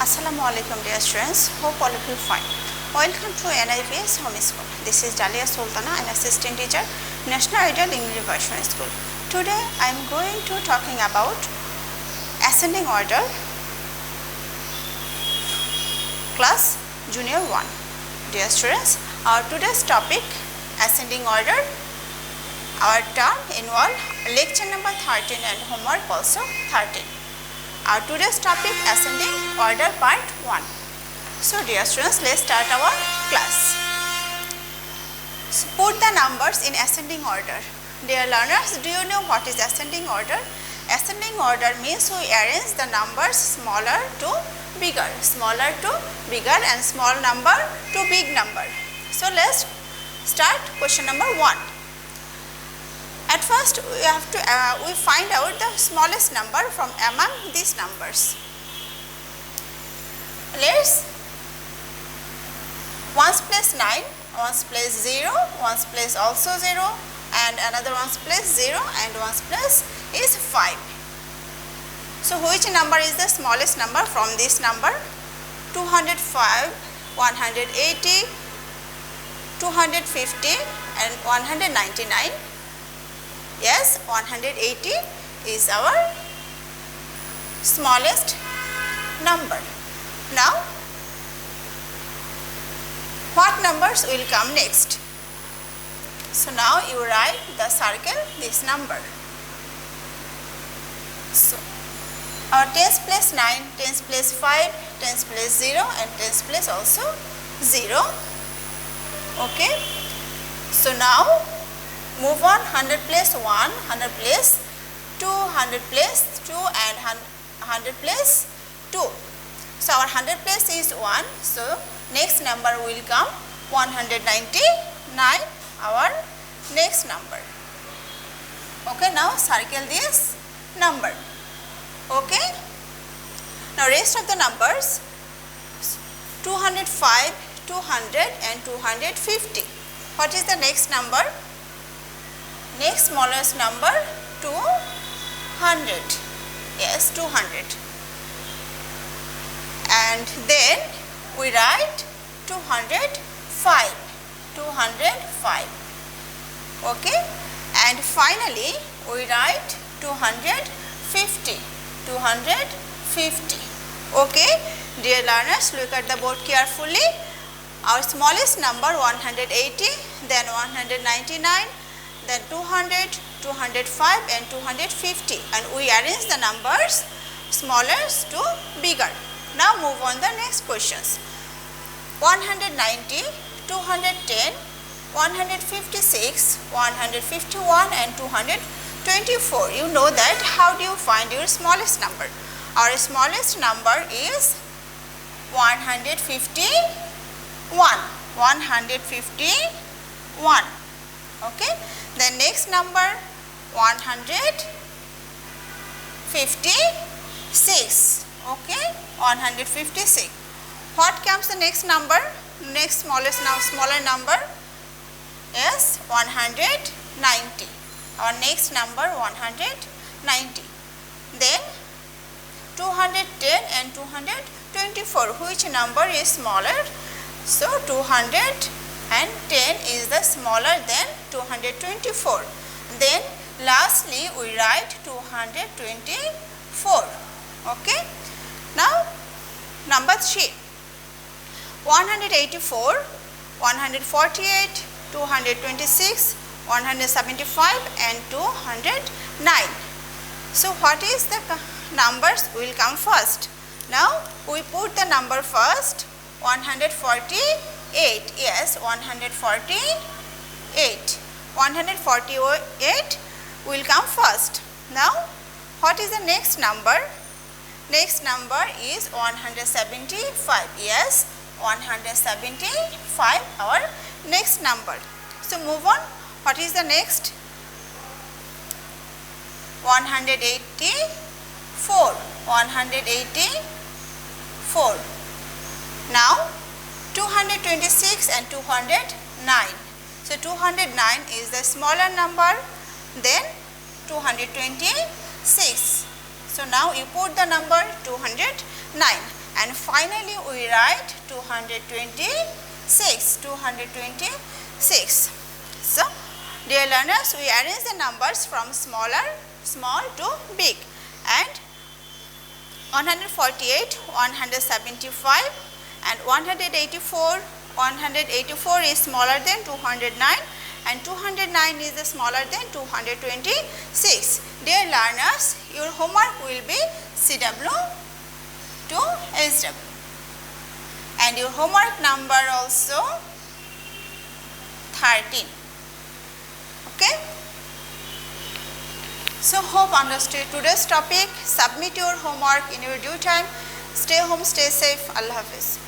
Assalamualaikum dear students, hope all of you fine. Welcome to NIVS Home School. This is Daliya Sultana, an assistant teacher, National Ideal English Version School. Today I am going to talking about ascending order, class junior 1. Dear students, our today's topic ascending order. Our term involve lecture number 13 and homework also 13. Our today's topic ascending order part 1. So dear students, let's start our class. So, put the numbers in ascending order. Dear learners, do you know what is ascending order? Ascending order means we arrange the numbers smaller to bigger and small number to big number. So let's start question number 1. At first, we have to we find out the smallest number from among these numbers. Let's ones place 9, ones place 0, ones place also 0, and another ones place 0, and ones place is 5. So which number is the smallest number from this number? 205, 180, 250, and 199. Yes, 180 is our smallest number. Now, what numbers will come next? So now you write the circle this number. So our tens place 9, tens place 5, tens place 0, and tens place also 0. Okay. So now move on, 100 place 1, 100 place 2, 100 place 2, and 100 place 2. So our 100 place is 1. So next number will come 199, our next number. Okay, now circle this number. Okay. Now rest of the numbers 205, 200, and 250. What is the next number? Next smallest number 200. Yes, 200. And then we write 205. 205. Okay. And finally we write 250. 250. Okay. Dear learners, look at the board carefully. Our smallest number 180, then 199, then 200, 205, and 250, and we arrange the numbers smallest to bigger. Now move on the next questions. 190, 210, 156, 151, and 224. You know that. How do you find your smallest number? Our smallest number is 151. 151. Okay. The next number 156. Okay, 156. What comes the next number? Next smallest now smaller number is 190. Our next number 190. Then 210 and 224. Which number is smaller? So 210 is the smaller than 224. Then lastly we write 224. Okay. Now number 3. 184, 148, 226, 175, and 209. So what is the numbers will come first? Now we put the number first. 148. Yes, 148. 148 will come first. Now what is the next number? Next number is 175. Yes, 175 our next number. So move on. What is the next? 184. 184. Now 226 and 209. So 209 is the smaller number, then 226. So now you put the number 209. and finally we write 226. So dear learners, we arrange the numbers from small to big, and 148, 175 and 184. 184 is smaller than 209 and 209 is smaller than 226. Dear learners, your homework will be CW to SW, and your homework number also 13. Okay. So hope understood today's topic. Submit your homework in your due time. Stay home, stay safe. Allah Hafiz.